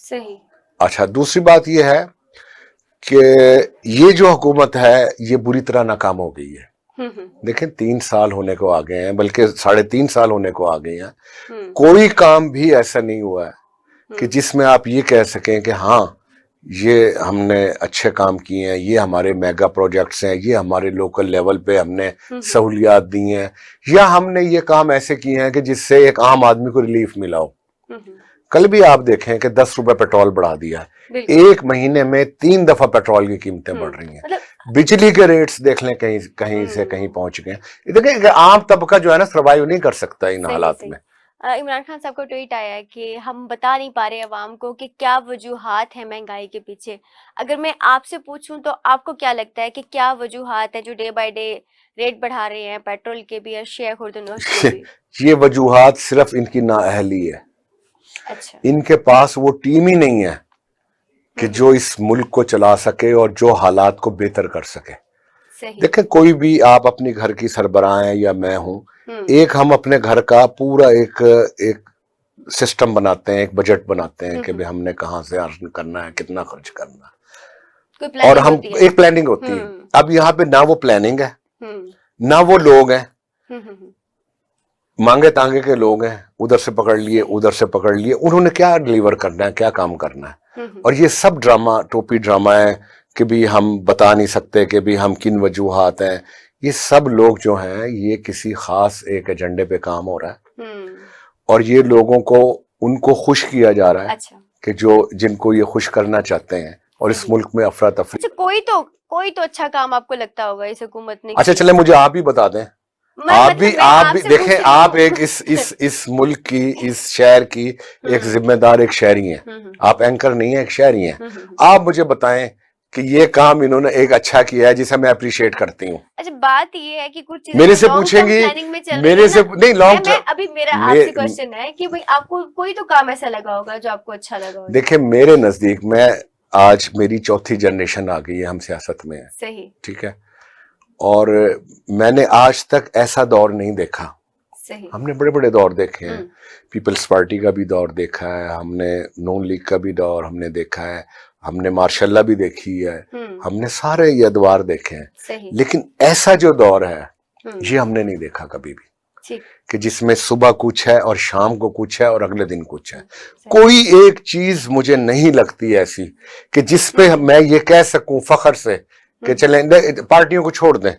صحیح. اچھا دوسری بات یہ ہے کہ یہ جو حکومت ہے یہ بری طرح ناکام ہو گئی ہے. دیکھیں 3 سال ہونے کو آ گئے ہیں, بلکہ 3.5 سال ہونے کو آ گئے ہیں, کوئی کام بھی ایسا نہیں ہوا ہے کہ جس میں آپ یہ کہہ سکیں کہ ہاں یہ ہم نے اچھے کام کیے ہیں, یہ ہمارے میگا پروجیکٹس ہیں, یہ ہمارے لوکل لیول پہ ہم نے سہولیات دی ہیں, یا ہم نے یہ کام ایسے کیے ہیں کہ جس سے ایک عام آدمی کو ریلیف ملا ہو. کل بھی آپ دیکھیں کہ 10 روپے پیٹرول بڑھا دیا ہے, ایک مہینے میں 3 دفعہ پیٹرول کی قیمتیں بڑھ رہی ہیں, بجلی کے ریٹس دیکھ لیں کہیں سے کہیں پہنچ گئے. دیکھیں کہ عام طبقہ جو ہے نا سروائیو نہیں کر سکتا ان حالات میں. عمران خان صاحب کا ٹویٹ آیا ہے کہ ہم بتا نہیں پا رہے عوام کو کہ کیا وجوہات ہیں مہنگائی کے پیچھے. اگر میں آپ سے پوچھوں تو آپ کو کیا لگتا ہے کہ کیا وجوہات ہیں جو ڈے بائی ڈے ریٹ بڑھا رہے ہیں پیٹرول کے بھی اور شیئر خوردنوش کے بھی؟ یہ وجوہات صرف ان کی نااہلی ہے. اچھا, ان کے پاس وہ ٹیم ہی نہیں ہے کہ جو اس ملک کو چلا سکے اور جو حالات کو بہتر کر سکے. دیکھیں کوئی بھی آپ اپنی گھر کی سربراہ ہیں یا میں ہوں, ایک ہم اپنے گھر کا پورا ایک سسٹم بناتے ہیں, ایک بجٹ بناتے ہیں کہ ہم نے کہاں سے ارن کرنا ہے, کتنا خرچ کرنا ہے, اور ہم ایک پلاننگ ہوتی ہے. اب یہاں پہ نہ وہ پلاننگ ہے نہ وہ لوگ ہیں, مانگے تانگے کے لوگ ہیں, ادھر سے پکڑ لیے ادھر سے پکڑ لیے, انہوں نے کیا ڈلیور کرنا ہے, کیا کام کرنا ہے. اور یہ سب ڈرامہ ٹوپی ڈرامہ ہے کہ بھی ہم بتا نہیں سکتے کہ بھی ہم کن وجوہات ہیں. یہ سب لوگ جو ہیں یہ کسی خاص ایک ایجنڈے پہ کام ہو رہا ہے, اور یہ لوگوں کو ان کو خوش کیا جا رہا ہے کہ جن کو یہ خوش کرنا چاہتے ہیں, اور اس ملک میں افراتفری. کوئی تو اچھا کام آپ کو لگتا ہوگا اس حکومت نے. اچھا چلے مجھے آپ ہی بتا دیں, آپ بھی دیکھیں, آپ ایک اس ملک کی, اس شہر کی ایک ذمہ دار ایک شہری ہیں, آپ اینکر نہیں ہیں, ایک شہری ہیں. آپ مجھے بتائیں کہ یہ کام انہوں نے ایک اچھا کیا ہے جسے میں اپریشیٹ کرتی ہوں. اچھا بات یہ ہے کہ کچھ میرے سے پوچھیں گی, میرے سے نہیں لانگ ٹرم. ابھی میرا آپ سے کوشچن ہے کہ آپ کو کوئی تو کام ایسا لگا ہوگا جو آپ کو اچھا لگا ہوگا. دیکھیں میرے نزدیک میں آج میری 4تھی جنریشن آ گئی ہے, ہم سیاست میں ہیں, صحیح, ٹھیک ہے, اور میں نے آج تک ایسا دور نہیں دیکھا. ہم نے بڑے بڑے دور دیکھے ہیں, پیپلز پارٹی کا بھی دور دیکھا ہے, ہم نے نون لیگ کا بھی دور ہم نے دیکھا ہے, ہم نے مارشاء اللہ بھی دیکھی ہے, ہم نے سارے یہ ادوار دیکھے ہیں, لیکن ایسا جو دور ہے یہ ہم نے نہیں دیکھا کبھی بھی کہ جس میں صبح کچھ ہے اور شام کو کچھ ہے اور اگلے دن کچھ ہے. کوئی ایک چیز مجھے نہیں لگتی ایسی کہ جس پہ میں یہ کہہ سکوں فخر سے کہ چلیں پارٹیوں کو چھوڑ دیں,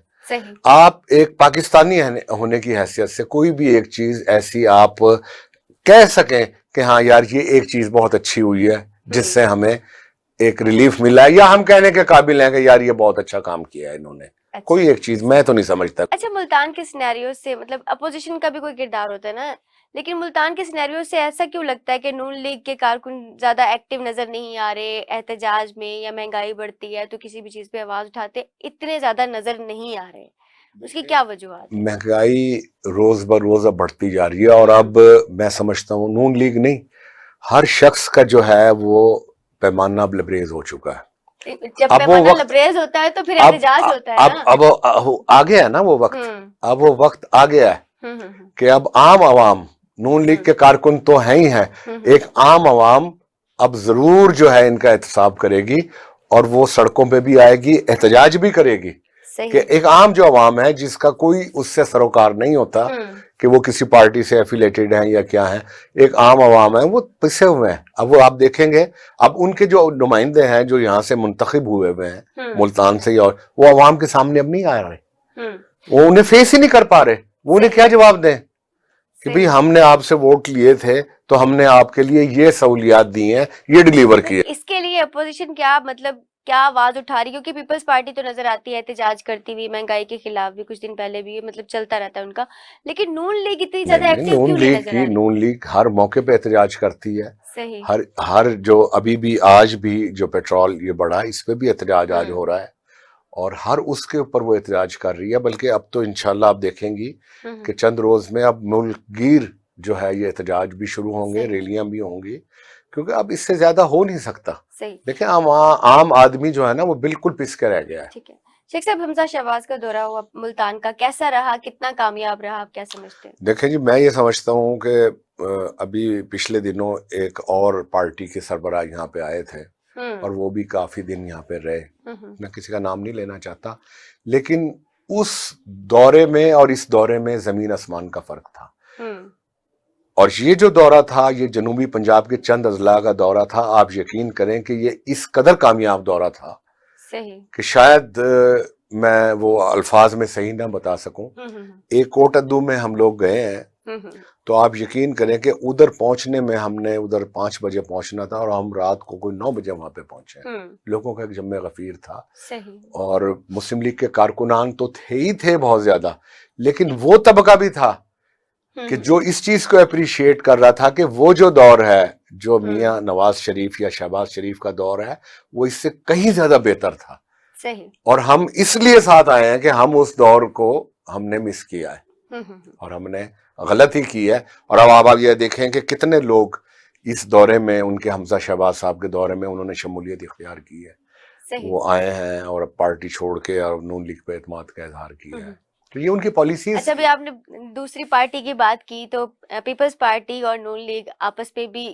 آپ ایک پاکستانی ہونے کی حیثیت سے کوئی بھی ایک چیز ایسی آپ کہہ سکیں کہ ہاں یار یہ ایک چیز بہت اچھی ہوئی ہے جس سے ہمیں ایک ریلیف ملا ہے, یا ہم کہنے کے قابل ہیں کہ یار یہ بہت اچھا کام کیا ہے انہوں نے. کوئی ایک چیز میں تو نہیں سمجھتا. اچھا ملتان کے سینیریو سے, مطلب اپوزیشن کا بھی کوئی کردار ہوتا ہے نا, لیکن ملتان کے سینیریو سے ایسا کیوں لگتا ہے کہ نون لیگ کے کارکن زیادہ ایکٹیو نظر نہیں آ رہے احتجاج میں, یا مہنگائی بڑھتی ہے تو کسی بھی چیز پہ آواز اٹھاتے اتنے زیادہ نظر نہیں آ رہے, اس کی کیا وجوہات؟ مہنگائی روز بروز اب بڑھتی جا رہی ہے, اور اب میں سمجھتا ہوں نون لیگ نہیں, ہر شخص کا جو ہے وہ پیمانہ اب لبریز ہو چکا ہے. جب پیمانہ لبریز ہوتا ہے تو پھر احتجاج ہوتا ہے نا. اب آ گیا ہے نا وہ وقت, اب وہ وقت آ گیا ہے کہ اب عام عوام, نون لیگ کے کارکن تو ہیں ہی ہیں, ایک عام عوام اب ضرور جو ہے ان کا احتساب کرے گی, اور وہ سڑکوں پہ بھی آئے گی, احتجاج بھی کرے گی. کہ ایک عام جو عوام ہے جس کا کوئی اس سے سروکار نہیں ہوتا کہ وہ کسی پارٹی سے ایفیلیٹڈ ہیں یا کیا ہیں, ایک عام عوام ہے, وہ پسے ہوئے ہیں. اب وہ آپ دیکھیں گے, اب ان کے جو نمائندے ہیں جو یہاں سے منتخب ہوئے ہیں ملتان سے, اور وہ عوام کے سامنے اب نہیں آ رہے, وہ انہیں فیس ہی نہیں کر پا رہے. وہ انہیں کیا جواب دیں کہ بھئی ہم نے آپ سے ووٹ لیے تھے تو ہم نے آپ کے لیے یہ سہولیات دی ہیں, یہ ڈیلیور کیے. اس کے لیے اپوزیشن کیا آواز اٹھا رہی, کیونکہ پیپلز پارٹی تو نظر آتی ہے احتجاج کرتی ہوئی, مہنگائی کے خلاف بھی کچھ دن پہلے بھی, مطلب چلتا رہتا ہے ان کا, لیکن نون لیگ اتنی زیادہ ایکٹیو کیوں نہیں نظر آ رہی؟ نون لیگ ہر موقع پہ احتجاج کرتی ہے. صحیح, ہر جو ابھی بھی آج بھی جو پیٹرول یہ بڑھا, اس پہ بھی احتجاج آج ہو رہا ہے, اور ہر اس کے اوپر وہ احتجاج کر رہی ہے. بلکہ اب تو انشاءاللہ آپ دیکھیں گی کہ چند روز میں اب ملک گیر جو ہے یہ احتجاج بھی شروع ہوں گے, ریلیاں بھی ہوں گی, کیونکہ اب اس سے زیادہ ہو نہیں سکتا. دیکھیں عام آدمی جو ہے نا وہ بالکل پس کے رہ گیا ہے. ٹھیک ہے شیخ صاحب, حمزہ شہباز کا دورہ ہوا ملتان کا, کیسا رہا, کتنا کامیاب رہا, آپ کیا سمجھتے ہیں؟ دیکھیں جی, میں یہ سمجھتا ہوں کہ ابھی پچھلے دنوں ایک اور پارٹی کے سربراہ یہاں پہ آئے تھے اور وہ بھی کافی دن یہاں پہ رہے. میں کسی کا نام نہیں لینا چاہتا, لیکن اس دورے میں اور اس دورے میں زمین آسمان کا فرق تھا. اور یہ جو دورہ تھا یہ جنوبی پنجاب کے چند اضلاع کا دورہ تھا. آپ یقین کریں کہ یہ اس قدر کامیاب دورہ تھا کہ شاید میں وہ الفاظ میں صحیح نہ بتا سکوں. ایک کوٹ ادو میں ہم لوگ گئے ہیں, تو آپ یقین کریں کہ ادھر پہنچنے میں ہم نے ادھر 5 بجے پہنچنا تھا اور ہم رات کو کوئی 9 بجے وہاں پہ پہنچے. لوگوں کا ایک جمع غفیر تھا, اور مسلم لیگ کے کارکنان تو تھے ہی تھے بہت زیادہ, لیکن وہ طبقہ بھی تھا کہ جو اس چیز کو اپریشیٹ کر رہا تھا کہ وہ جو دور ہے جو میاں نواز شریف یا شہباز شریف کا دور ہے وہ اس سے کہیں زیادہ بہتر تھا. اور ہم اس لیے ساتھ آئے ہیں کہ ہم اس دور کو ہم نے مس کیا ہے اور ہم نے غلطی کی ہے. اور اب آپ یہ دیکھیں کہ کتنے لوگ اس دورے میں, ان کے حمزہ شہباز صاحب کے دورے میں انہوں نے شمولیت اختیار کی ہے. وہ آئے ہیں اور پارٹی چھوڑ کے اور نون لیگ پہ اعتماد کا اظہار کیا ہے. تو یہ ان کی پالیسیز. اچھا, ابھی آپ نے دوسری پارٹی کی بات کی, تو پیپلز پارٹی اور نون لیگ آپس میں بھی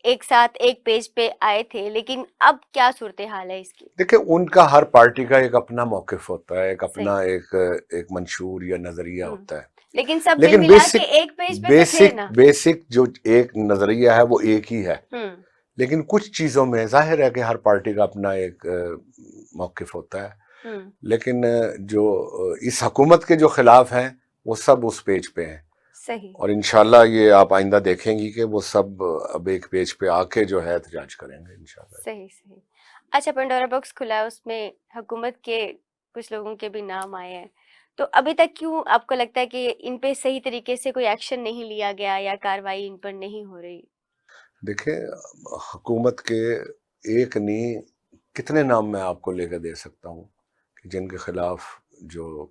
ایک ساتھ ایک پیج پہ آئے تھے, لیکن اب کیا صورتحال ہے اس کی؟ دیکھیں, ان کا ہر پارٹی کا ایک اپنا موقف ہوتا ہے, ایک اپنا ایک منشور یا نظریہ ہوتا ہے, لیکن سب مل ملا کے ایک پیج پہ تو تھے نا. بیسک جو ایک نظریہ ہے وہ ایک ہی ہے, لیکن کچھ چیزوں میں ظاہر ہے کہ ہر پارٹی کا اپنا ایک موقف ہوتا ہے. لیکن جو اس حکومت کے جو خلاف ہیں وہ سب اس پیج پہ ہیں. اور انشاءاللہ یہ آپ آئندہ دیکھیں گی کہ وہ سب اب ایک پیج پہ آ کے جو ہے احتجاج کریں گے انشاءاللہ. صحیح. اچھا, پنڈورا باکس کھلا ہے, اس میں حکومت کے کچھ لوگوں کے بھی نام آئے ہیں, تو ابھی تک کیوں آپ کو لگتا ہے کہ ان پہ صحیح طریقے سے کوئی ایکشن نہیں لیا گیا یا کارروائی ان پر نہیں ہو رہی؟ دیکھیں, حکومت کے ایک نہیں کتنے نام میں آپ کو لے کے دے سکتا ہوں کہ جن کے خلاف جو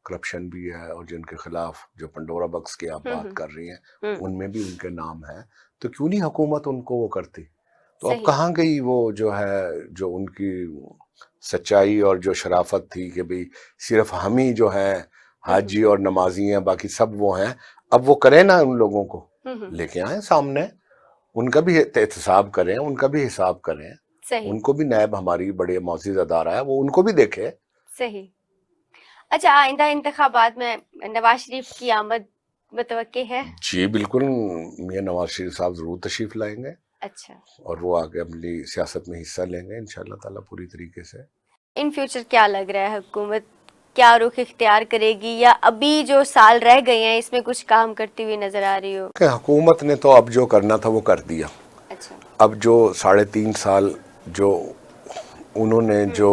کرپشن بھی ہے اور جن کے خلاف جو پنڈورا باکس کی آپ بات کر رہی ہیں ان میں بھی ان کے نام ہیں. تو کیوں نہیں حکومت ان کو وہ کرتی؟ تو اب کہاں گئی وہ جو ہے جو ان کی سچائی اور جو شرافت تھی کہ بھئی صرف ہم ہی جو ہیں حاجی اور نمازی ہیں, باقی سب وہ ہیں. اب وہ کریں نا, ان لوگوں کو لے کے آئیں سامنے, ان کا بھی احتساب کریں, ان کا بھی حساب کریں. ان کو بھی نیب ہماری بڑے معزز ادارہ ہے, وہ ان کو بھی دیکھے. صحیح. اچھا, آئندہ انتخابات میں نواز شریف کی آمد متوقع ہے؟ جی بالکل, میاں نواز شریف صاحب ضرور تشریف لائیں گے. اچھا. اور وہ آگے اپنی سیاست میں حصہ لیں گے انشاءاللہ تعالیٰ پوری طریقے سے. ان فیوچر کیا لگ رہا ہے, حکومت کیا رخ اختیار کرے گی, یا ابھی جو سال رہ گئے ہیں اس میں کچھ کام کرتی ہوئی نظر آ رہی ہو؟ کہ حکومت نے تو اب جو کرنا تھا وہ کر دیا. اچھا. اب جو 3.5 سال جو انہوں نے جو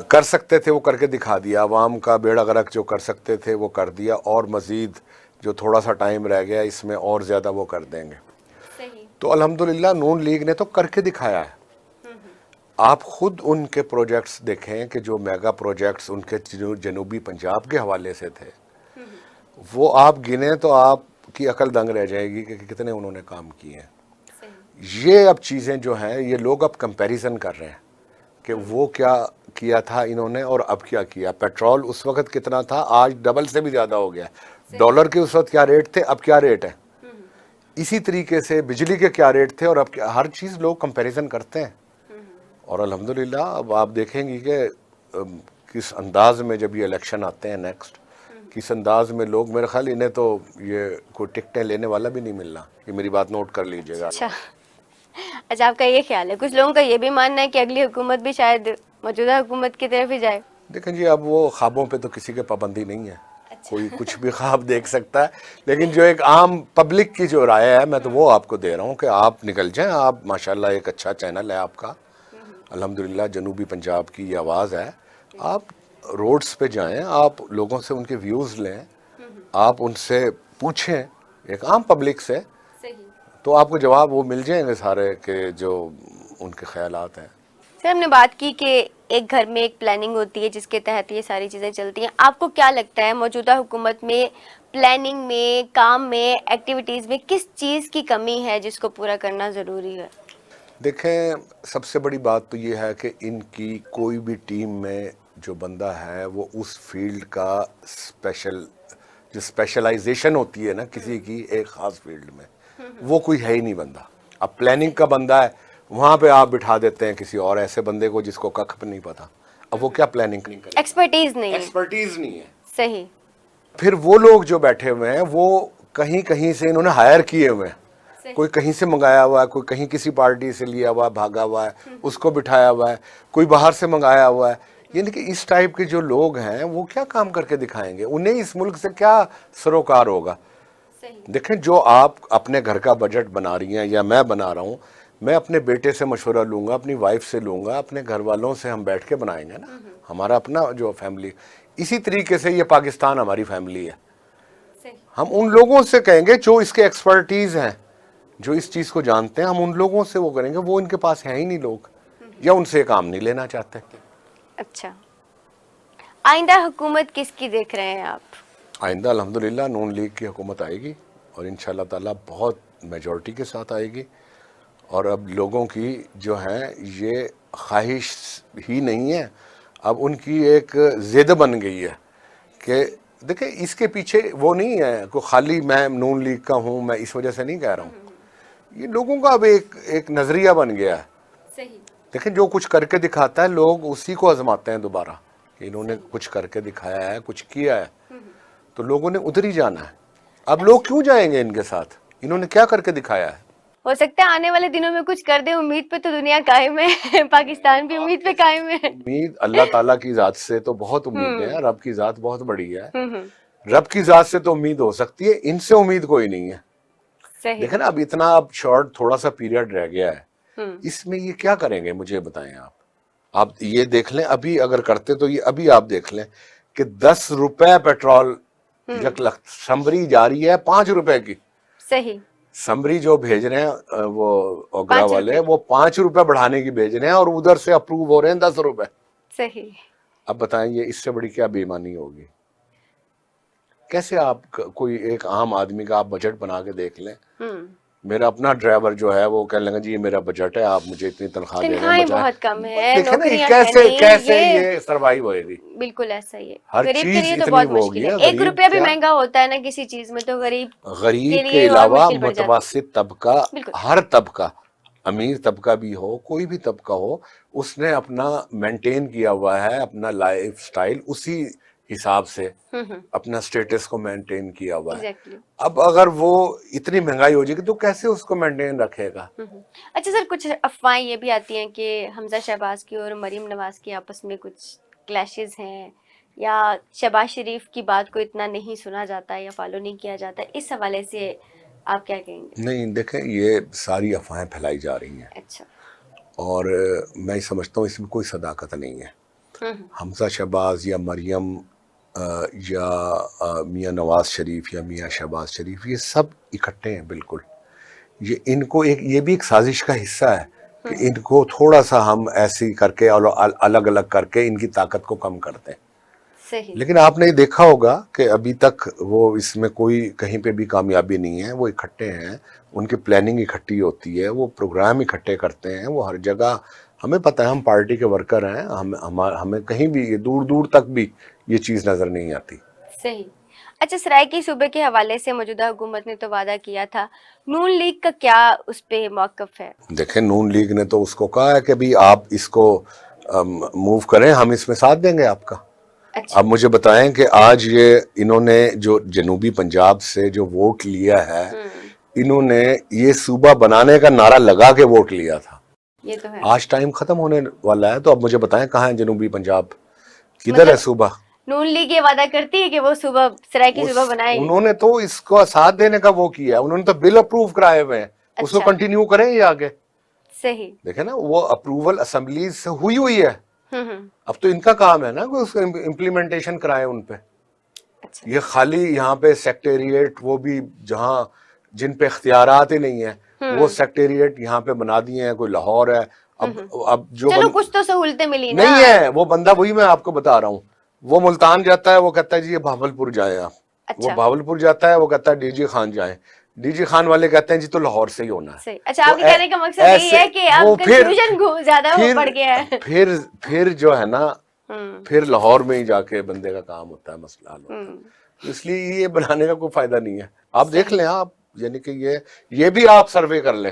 کر سکتے تھے وہ کر کے دکھا دیا. عوام کا بیڑا غرق جو کر سکتے تھے وہ کر دیا, اور مزید جو تھوڑا سا ٹائم رہ گیا اس میں اور زیادہ وہ کر دیں گے. تو الحمدللہ نون لیگ نے تو کر کے دکھایا ہے. آپ خود ان کے پروجیکٹس دیکھیں کہ جو میگا پروجیکٹس ان کے جنوبی پنجاب کے حوالے سے تھے, وہ آپ گنیں تو آپ کی عقل دنگ رہ جائے گی کہ کتنے انہوں نے کام کیے ہیں. یہ اب چیزیں جو ہیں یہ لوگ اب کمپیریزن کر رہے ہیں کہ وہ کیا کیا تھا انہوں نے اور اب کیا کیا. پیٹرول اس وقت کتنا تھا, آج ڈبل سے بھی زیادہ ہو گیا. ڈالر کے اس وقت کیا ریٹ تھے, اب کیا ریٹ ہے. اسی طریقے سے بجلی کے کیا ریٹ تھے اور اب کیا, ہر چیز لوگ کمپیریزن کرتے ہیں. اور الحمدللہ اب آپ دیکھیں گی کہ کس انداز میں جب یہ الیکشن آتے ہیں نیکسٹ, کس انداز میں لوگ, میرے خیال انہیں تو یہ کوئی ٹکٹیں لینے والا بھی نہیں ملنا. یہ میری بات نوٹ کر لیجئے گا. اچھا, آپ کا یہ خیال ہے. کچھ لوگوں کا یہ بھی ماننا ہے کہ اگلی حکومت بھی شاید موجودہ حکومت کی طرف ہی جائے. دیکھیں جی, اب وہ خوابوں پہ تو کسی کے پابندی نہیں ہے, کوئی کچھ بھی خواب دیکھ سکتا ہے, لیکن جو ایک عام پبلک کی جو رائے ہے میں تو وہ آپ کو دے رہا ہوں کہ آپ نکل جائیں. آپ ماشاءاللہ ایک اچھا چینل ہے آپ کا, الحمدللہ جنوبی پنجاب کی یہ آواز ہے. آپ روڈز پہ جائیں, آپ لوگوں سے ان کے ویوز لیں, آپ ان سے پوچھیں, ایک عام پبلک سے, تو آپ کو جواب وہ مل جائیں گے سارے کہ جو ان کے خیالات ہیں. سر, ہم نے بات کی کہ ایک گھر میں ایک پلاننگ ہوتی ہے جس کے تحت یہ ساری چیزیں چلتی ہیں. آپ کو کیا لگتا ہے موجودہ حکومت میں پلاننگ میں, کام میں, ایکٹیویٹیز میں کس چیز کی کمی ہے جس کو پورا کرنا ضروری ہے؟ دیکھیں, سب سے بڑی بات تو یہ ہے کہ ان کی کوئی بھی ٹیم میں جو بندہ ہے وہ اس فیلڈ کا اسپیشل جو اسپیشلائزیشن ہوتی ہے نا کسی کی ایک خاص فیلڈ میں, وہ کوئی ہے ہی نہیں بندہ. اب پلاننگ کا بندہ ہے, وہاں پہ آپ بٹھا دیتے ہیں کسی اور ایسے بندے کو جس کو ککھ نہیں پتا. اب وہ کیا پلاننگ نہیں کرے, ایکسپرٹیز نہیں ہے. ایکسپرٹیز نہیں ہے. صحیح. پھر وہ لوگ جو بیٹھے ہوئے ہیں وہ کہیں کہیں سے انہوں نے ہائر کیے ہوئے ہیں, کوئی کہیں سے منگایا ہوا ہے, کوئی کہیں کسی پارٹی سے لیا ہوا ہے, بھاگا ہوا ہے, اس کو بٹھایا ہوا ہے, کوئی باہر سے منگایا ہوا ہے. یعنی کہ اس ٹائپ کے جو لوگ ہیں وہ کیا کام کر کے دکھائیں گے, انہیں اس ملک سے کیا سروکار ہوگا. دیکھیں جو آپ اپنے گھر کا بجٹ بنا رہی ہیں یا میں بنا رہا ہوں, میں اپنے بیٹے سے مشورہ لوں گا, اپنی وائف سے لوں گا, اپنے گھر والوں سے ہم بیٹھ کے بنائیں گے نا, ہمارا اپنا جو فیملی. اسی طریقے سے یہ پاکستان ہماری فیملی ہے. ہم ان لوگوں سے کہیں گے جو اس کے ایکسپرٹیز ہیں, جو اس چیز کو جانتے ہیں, ہم ان لوگوں سے وہ کریں گے. وہ ان کے پاس ہیں ہی نہیں لوگ, یا ان سے کام نہیں لینا چاہتے. اچھا, آئندہ حکومت کس کی دیکھ رہے ہیں آپ؟ آئندہ الحمدللہ نون لیگ کی حکومت آئے گی, اور انشاءاللہ تعالیٰ بہت میجورٹی کے ساتھ آئے گی. اور اب لوگوں کی جو ہے یہ خواہش ہی نہیں ہے, اب ان کی ایک ضد بن گئی ہے کہ دیکھیں اس کے پیچھے وہ نہیں ہے کوئی خالی میں نون لیگ کا ہوں, میں اس وجہ سے نہیں کہہ رہا ہوں. یہ لوگوں کا اب ایک نظریہ بن گیا ہے. دیکھیں جو کچھ کر کے دکھاتا ہے لوگ اسی کو آزماتے ہیں دوبارہ, انہوں نے کچھ کر کے دکھایا ہے, کچھ کیا ہے, تو لوگوں نے ادھر ہی جانا ہے. اب لوگ کیوں جائیں گے ان کے ساتھ, انہوں نے کیا کر کے دکھایا ہے. ہو سکتا ہے آنے والے دنوں میں کچھ کر دے, امید پہ تو دنیا قائم ہے, پاکستان بھی امید پہ قائم ہے. امید اللہ تعالیٰ کی ذات سے تو بہت امید ہے, رب کی ذات بہت بڑی ہے, رب کی ذات سے تو امید ہو سکتی ہے, ان سے امید کوئی نہیں ہے. دیکھیں نا اب اتنا اب شارٹ تھوڑا سا پیریڈ رہ گیا ہے, اس میں یہ کیا کریں گے مجھے بتائیں آپ یہ دیکھ لیں, ابھی اگر کرتے تو یہ ابھی آپ دیکھ لیں کہ 10 روپے پیٹرول سمبری جا رہی ہے 5 روپے کی. صحیح. سمبری جو بھیج رہے ہیں وہ اوگرا والے, وہ 5 روپے بڑھانے کی بھیج رہے ہیں, اور ادھر سے اپروو ہو رہے ہیں 10 روپے. صحیح. اب بتائیں یہ اس سے بڑی کیا بے ایمانی ہوگی. کیسے آپ کوئی ایک عام آدمی کا آپ بجٹ بنا کے دیکھ لیں, میرا اپنا ڈرائیور جو ہے وہ کہنے لگا جی یہ میرا بجٹ ہے, آپ مجھے اتنی تنخواہ دے رہے ہیں, بہت کم ہے, کیسے یہ سروائیو ہوئے گی. بالکل ایسا ہی ہے, ہر غریب کے چیز لیے تو اتنی بہت وہ مشکل ہوگی ہے. 1 روپیہ بھی مہنگا ہوتا ہے نا کسی چیز میں, تو غریب کے علاوہ متوسط طبقہ, ہر طبقہ, امیر طبقہ بھی ہو, کوئی بھی طبقہ ہو, اس نے اپنا مینٹین کیا ہوا ہے اپنا لائف سٹائل, اسی حساب سے اپنا سٹیٹس کو مینٹین کیا ہوا ہے. اب اگر وہ اتنی مہنگائی ہو جائے گی تو کیسے اس کو مینٹین رکھے گا. اچھا سر, کچھ افواہیں یہ بھی آتی ہیں کہ حمزہ شہباز کی اور مریم نواز کی آپس میں کچھ کلیشز ہیں, یا شہباز شریف کی بات کو اتنا نہیں سنا جاتا یا فالو نہیں کیا جاتا, اس حوالے سے آپ کیا کہیں گے؟ نہیں دیکھیں یہ ساری افواہیں پھیلائی جا رہی ہیں. اچھا. اور میں سمجھتا ہوں اس میں کوئی صداقت نہیں ہے. حمزہ شہباز یا مریم یا میاں نواز شریف یا میاں شہباز شریف, یہ سب اکٹھے ہیں بالکل. یہ ان کو یہ بھی ایک سازش کا حصہ ہے کہ ان کو تھوڑا سا ہم ایسی کر کے الگ الگ کر کے ان کی طاقت کو کم کرتے ہیں. لیکن آپ نے دیکھا ہوگا کہ ابھی تک وہ اس میں کوئی کہیں پہ بھی کامیابی نہیں ہے. وہ اکٹھے ہیں, ان کی پلاننگ اکٹھی ہوتی ہے, وہ پروگرام اکٹھے کرتے ہیں, وہ ہر جگہ, ہمیں پتہ ہے ہم پارٹی کے ورکر ہیں, ہمیں کہیں بھی دور دور تک بھی یہ چیز نظر نہیں آتی. صحیح. اچھا, سرائیکی صوبے کے حوالے سے موجودہ حکومت نے تو وعدہ کیا تھا, نون لیگ کا کیا اس پہ موقف ہے؟ دیکھیں نون لیگ نے تو اس کو کہا ہے کہ بھی آپ اس کو موو کریں, ہم اس میں ساتھ دیں گے آپ کا. اب مجھے بتائیں کہ آج یہ انہوں نے جو جنوبی پنجاب سے جو ووٹ لیا ہے, انہوں نے یہ صوبہ بنانے کا نعرہ لگا کے ووٹ لیا تھا. آج ٹائم ختم ہونے والا ہے, تو اب مجھے بتائیں کہاں ہے جنوبی پنجاب, کدھر ہے صوبہ؟ نون لیگ یہ وعدہ کرتی ہے کہ وہ صوبہ سرائیکی صوبہ بنائے گی. انہوں نے تو اس کو ساتھ دینے کا وہ کیا, انہوں نے تو بل اپروو کرائے ہوئے ہیں, اس کو کنٹینیو کریں یہ آگے. صحیح. دیکھیں نا وہ اپروول اسمبلیز سے ہوئی ہے, اب تو ان کا کام ہے نا کہ اس کو امپلیمنٹیشن کرائے ان پہ. یہ خالی یہاں پہ سیکٹریٹ, وہ بھی جہاں جن پہ اختیارات ہی نہیں ہیں, وہ سیکٹریٹ یہاں پہ بنا دیے ہیں, کوئی لاہور ہے. اب جو چلو کچھ تو سہولتیں ملی نا. نہیں ہے وہ بندہ, وہی میں آپ کو بتا رہا ہوں, وہ ملتان جاتا ہے, وہ کہتا ہے جی یہ بہاولپور جائیں آپ. وہ بہاولپور جاتا ہے, وہ کہتا ہے ڈی جی خان جائیں. ڈی جی خان والے کہتے ہیں جی تو لاہور سے ہی ہونا ہے. اچھا, آپ کے کہنے کا مقصد یہی ہے کہ اب کنفیوژن زیادہ بڑھ گیا ہے. پھر جو ہے نا, پھر لاہور میں ہی جا کے بندے کا کام ہوتا ہے, مسئلہ حل ہوتا ہے. اس لیے یہ بنانے کا کوئی فائدہ نہیں ہے. آپ دیکھ لیں آپ, یعنی کہ یہ بھی آپ سروے کر لیں,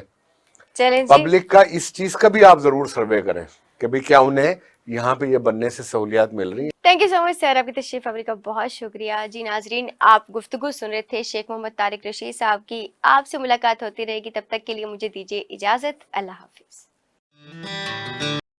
چلیں جی, پبلک کا اس چیز کا بھی آپ ضرور سروے کریں کہ بھئی کیا انہیں یہاں پہ یہ بننے سے سہولیات مل رہی ہیں. تھینک یو سو مچ سر, آپ کی تشریف آوری کا بہت شکریہ. جی ناظرین, آپ گفتگو سن رہے تھے شیخ محمد طارق رشید صاحب کی. آپ سے ملاقات ہوتی رہے گی, تب تک کے لیے مجھے دیجیے اجازت. اللہ حافظ.